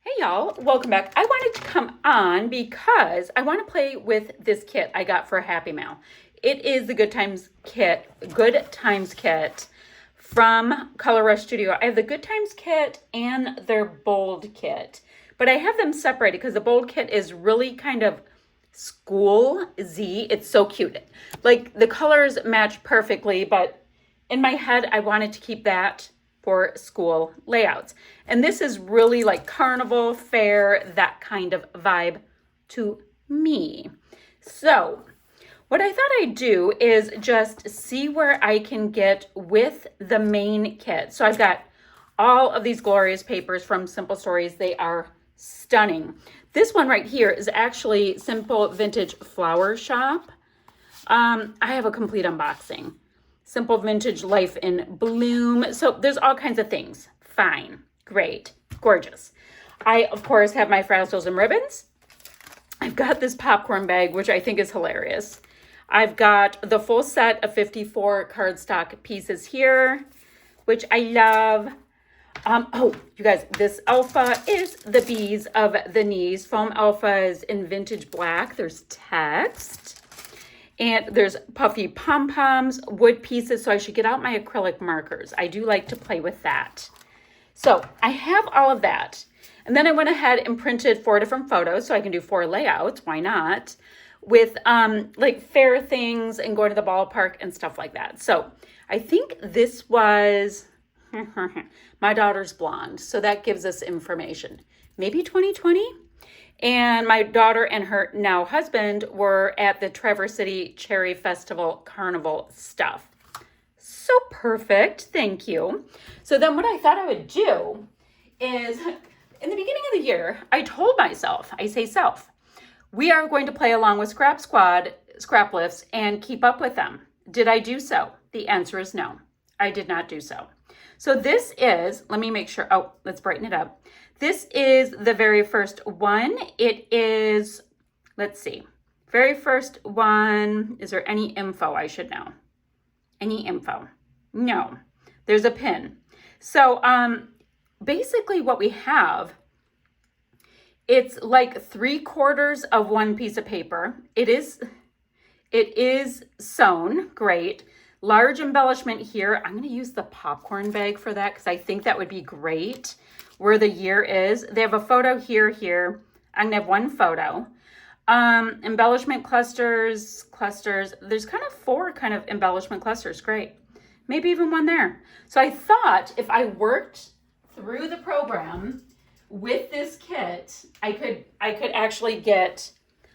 Hey y'all, welcome back. I wanted to come on because I want to play with this kit I got for a Happy Mail. It is the Good Times kit from Color Rush Studio. I have the Good Times kit and their Bold kit, but I have them separated because the Bold kit is really kind of school Z. It's so cute. Like the colors match perfectly, but in my head, I wanted to keep that for school layouts. And this is really like carnival, fair, that kind of vibe to me. So what I thought I'd do is just see where I can get with the main kit. So I've got all of these glorious papers from Simple Stories. They are stunning. This one right here is actually Simple Vintage Flower Shop. I have a complete unboxing. Simple Vintage Life in Bloom. So there's all kinds of things. Fine, great, gorgeous. I, of course, have my frazzles and ribbons. I've got this popcorn bag, which I think is hilarious. I've got the full set of 54 cardstock pieces here, which I love. Oh, you guys, this alpha is the Bees of the Knees. Foam alpha is in vintage black. There's text. And there's puffy pom-poms, wood pieces, so I should get out my acrylic markers. I do like to play with that. So I have all of that. And then I went ahead and printed 4 different photos so I can do 4 layouts, why not? With like fair things and going to the ballpark and stuff like that. So I think this was my daughter's blonde, so that gives us information. Maybe 2020? And my daughter and her now husband were at the Traverse City Cherry Festival Carnival stuff. So perfect, thank you. So then what I thought I would do is, in the beginning of the year, I told myself, I say self, we are going to play along with Scrap Squad, scrap lifts, and keep up with them. Did I do so? The answer is no, I did not do so. So this is, let me make sure, oh, let's brighten it up. This is the very first one. It is, let's see, very first one. Is there any info I should know? Any info? No, there's a pin. So basically what we have, it's like 3/4 of one piece of paper. It is sewn, great. Large embellishment here. I'm going to use the popcorn bag for that because I think that would be great. Where the year is. They have a photo here. I'm gonna have one photo. Embellishment clusters. There's kind of 4 kind of embellishment clusters. Great. Maybe even one there. So I thought if I worked through the program with this kit, I could actually get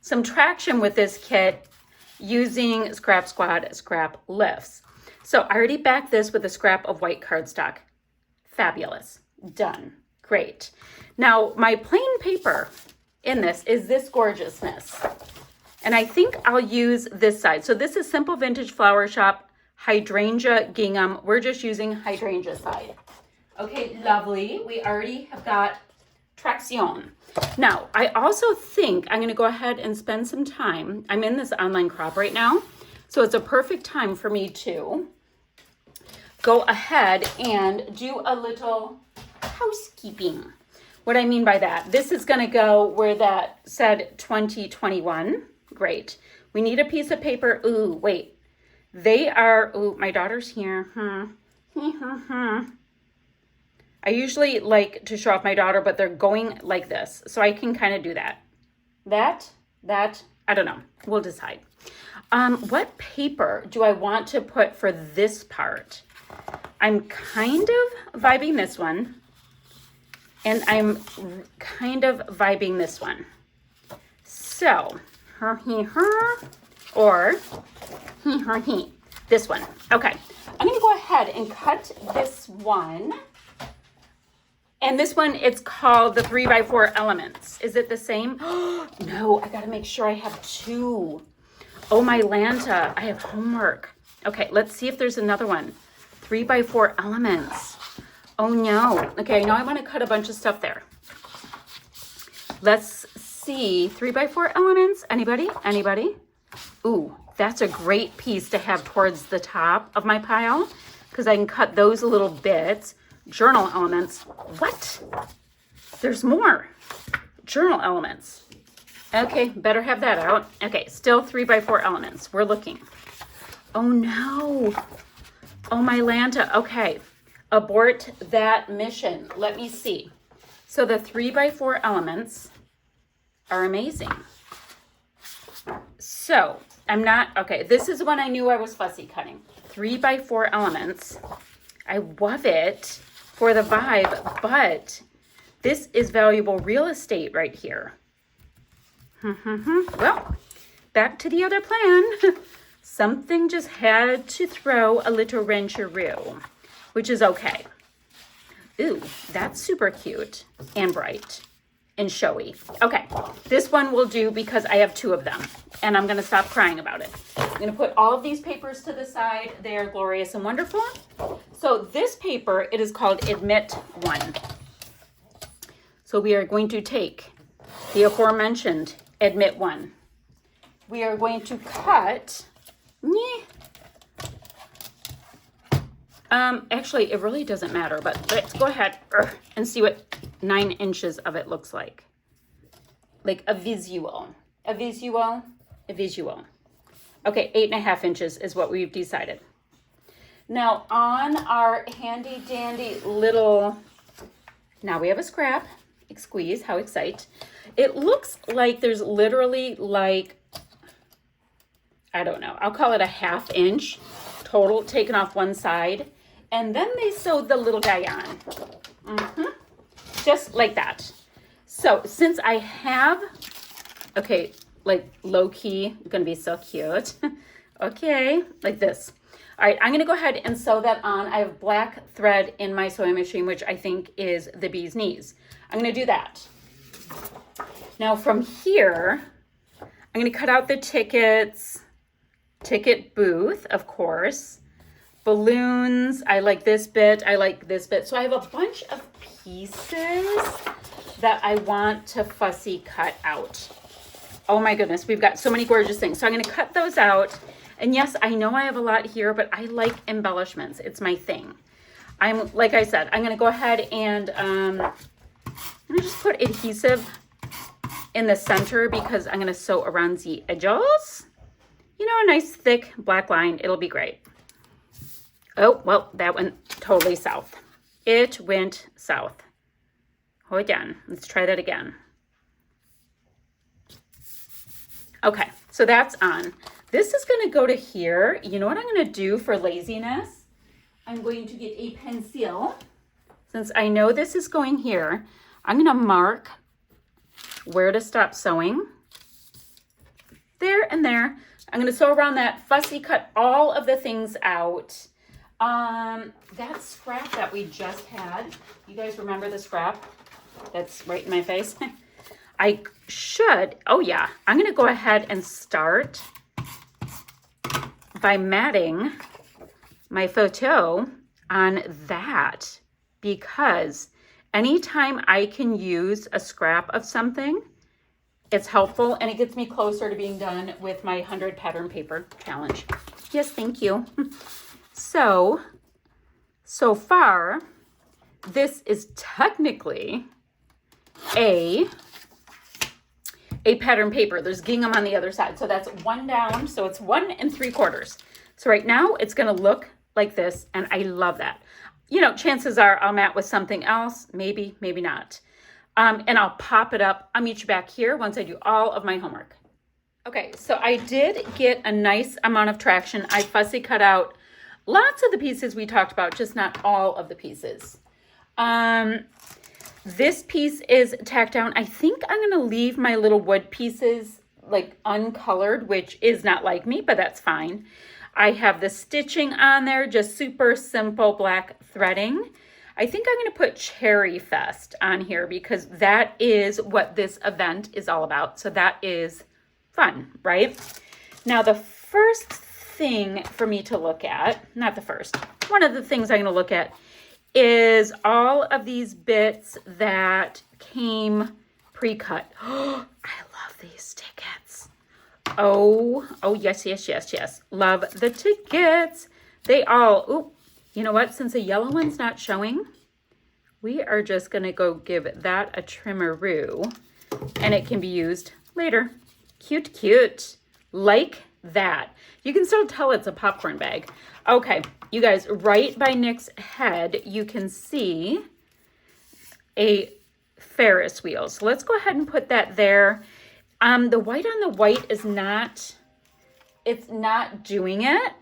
some traction with this kit using Scrap Squad scrap lifts. So I already backed this with a scrap of white cardstock. Fabulous. Done. Great. Now, my plain paper in this is this gorgeousness. And I think I'll use this side. So this is Simple Vintage Flower Shop Hydrangea Gingham. We're just using hydrangea side. Okay, lovely. We already have got traction. Now, I also think I'm going to go ahead and spend some time. I'm in this online crop right now. So it's a perfect time for me to go ahead and do a little housekeeping. What I mean by that, this is going to go where that said 2021. Great. We need a piece of paper. Ooh, wait. They are, ooh, my daughter's here. I usually like to show off my daughter, but they're going like this. So I can kind of do that. That, I don't know. We'll decide. What paper do I want to put for this part? I'm kind of vibing this one. And I'm kind of vibing this one. So, or this one. Okay, I'm gonna go ahead and cut this one. And this one, it's called the 3x4 Elements. Is it the same? No, I gotta make sure I have 2. Oh, my Lanta, I have homework. Okay, let's see if there's another one. 3x4 Elements. Oh no. Okay, now I want to cut a bunch of stuff there. Let's see. 3x4 Elements. Anybody? Ooh, that's a great piece to have towards the top of my pile because I can cut those little bits. Journal Elements. What? there's more journal elements. Okay, better have that out. Okay, still 3x4 elements. We're looking. Oh no. Oh my Lanta. Okay, abort that mission. Let me see. So the 3x4 elements are amazing. So I'm not, okay, this is when I knew I was fussy cutting. 3x4 elements. I love it for the vibe, but this is valuable real estate right here. Well, back to the other plan. Something just had to throw a little wrencheroo, which is okay. Ooh, that's super cute and bright and showy. Okay, this one will do because I have 2 of them, and I'm gonna stop crying about it. I'm gonna put all of these papers to the side. They are glorious and wonderful. So this paper, it is called Admit 1. So we are going to take the aforementioned Admit 1. We are going to cut, actually it really doesn't matter, but let's go ahead and see what 9 inches of it looks like. Like a visual. Okay, 8.5 inches is what we've decided. Now on our handy dandy little, now we have a scrap, squeeze, how excite. It looks like there's literally like, I don't know, I'll call it a 1/2 inch total taken off one side. And then they sewed the little guy on. Just like that. So since I have, okay, like low key, gonna be so cute. Okay, like this. All right, I'm gonna go ahead and sew that on. I have black thread in my sewing machine, which I think is the bee's knees. I'm gonna do that. Now from here, I'm gonna cut out the tickets, ticket booth, of course, balloons. I like this bit, I like this bit. So I have a bunch of pieces that I want to fussy cut out. Oh my goodness, we've got so many gorgeous things. So I'm gonna cut those out. And yes, I know I have a lot here, but I like embellishments. It's my thing. Like I said, I'm gonna go ahead and I'm gonna just put adhesive in the center because I'm gonna sew around the edges. You know, a nice thick black line, it'll be great. Oh, well, that went totally south. It went south. Hold on, let's try that again. Okay, so that's on. This is gonna go to here. You know what I'm gonna do for laziness? I'm going to get a pencil. Since I know this is going here, I'm gonna mark where to stop sewing. There and there. I'm gonna sew around that, fussy cut all of the things out. That scrap that we just had, you guys remember the scrap? That's right in my face. I should, oh yeah, I'm gonna go ahead and start by matting my photo on that, because anytime I can use a scrap of something, it's helpful and it gets me closer to being done with my 100 pattern paper challenge. Yes, thank you. So far, this is technically a pattern paper. There's gingham on the other side. So that's 1 down. So it's 1 3/4. So right now it's going to look like this. And I love that. You know, chances are I'll mat with something else. Maybe, maybe not. And I'll pop it up. I'll meet you back here once I do all of my homework. Okay, so I did get a nice amount of traction. I fussy cut out lots of the pieces we talked about, just not all of the pieces. This piece is tacked down. I think I'm going to leave my little wood pieces like uncolored, which is not like me, but that's fine. I have the stitching on there, just super simple black threading. I think I'm going to put Cherry Fest on here because that is what this event is all about. So that is fun, right? Now, the first thing for me to look at, not the first, one of the things I'm going to look at is all of these bits that came pre-cut. Oh, I love these tickets. Oh, yes, yes, yes, yes. Love the tickets. They all, you know what? Since the yellow one's not showing, we are just gonna go give that a trimmeroo, and it can be used later. Cute, cute, like that. You can still tell it's a popcorn bag. Okay, you guys, right by Nick's head, you can see a Ferris wheel. So let's go ahead and put that there. The white on the white is not, it's not doing it.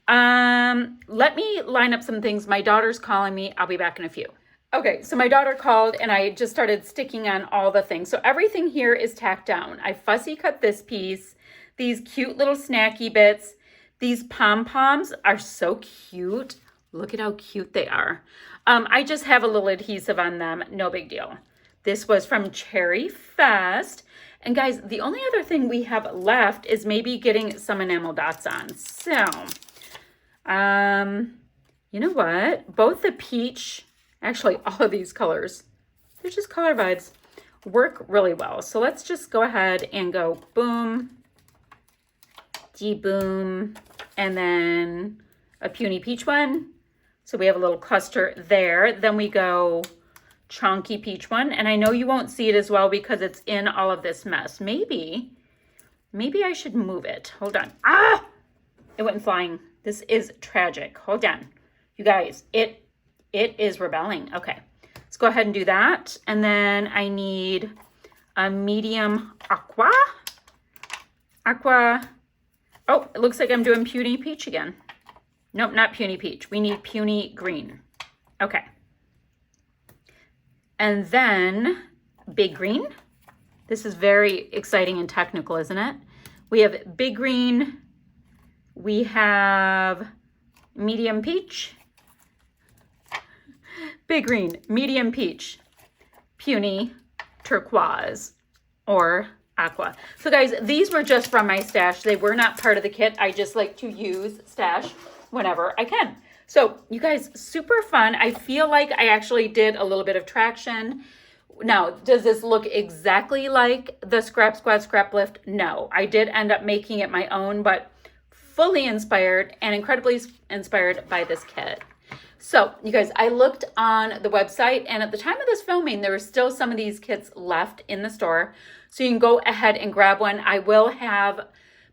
Let me line up some things. My daughter's calling me. I'll be back in a few. Okay, so my daughter called and I just started sticking on all the things. So everything here is tacked down. I fussy cut this piece, these cute little snacky bits. These pom-poms are so cute. Look at how cute they are. I just have a little adhesive on them, no big deal. This was from Cherry Fest. And guys, the only other thing we have left is maybe getting some enamel dots on. So, you know what? Both the peach, actually all of these colors, they're just color vibes, work really well. So let's just go ahead and go boom, de-boom, and then a puny peach one. So we have a little cluster there. Then we go chunky peach one. And I know you won't see it as well because it's in all of this mess. Maybe I should move it. Hold on. Ah! It went flying. This is tragic. Hold on. You guys, it is rebelling. Okay. Let's go ahead and do that. And then I need a medium aqua. Oh, it looks like I'm doing puny peach again. Nope, not puny peach. We need puny green. Okay. And then big green. This is very exciting and technical, isn't it? We have big green. We have medium peach. Big green, medium peach, puny, turquoise, or aqua. So guys, these were just from my stash. They were not part of the kit. I just like to use stash whenever I can. So you guys, super fun. I feel like I actually did a little bit of traction. Now, does this look exactly like the Scrap Squad Scrap Lift? No, I did end up making it my own, but fully inspired and incredibly inspired by this kit. So you guys, I looked on the website, and at the time of this filming, there were still some of these kits left in the store. So you can go ahead and grab one. I will have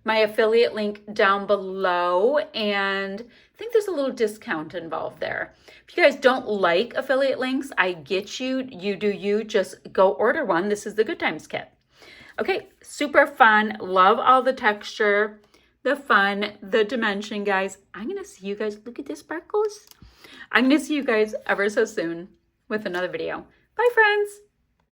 my affiliate link down below, and I think there's a little discount involved there. If you guys don't like affiliate links, I get you. You do you. Just go order one. This is the Good Times kit. Okay, super fun. Love all the texture, the fun, the dimension, guys. I'm going to see you guys. Look at the sparkles. I'm going to see you guys ever so soon with another video. Bye, friends.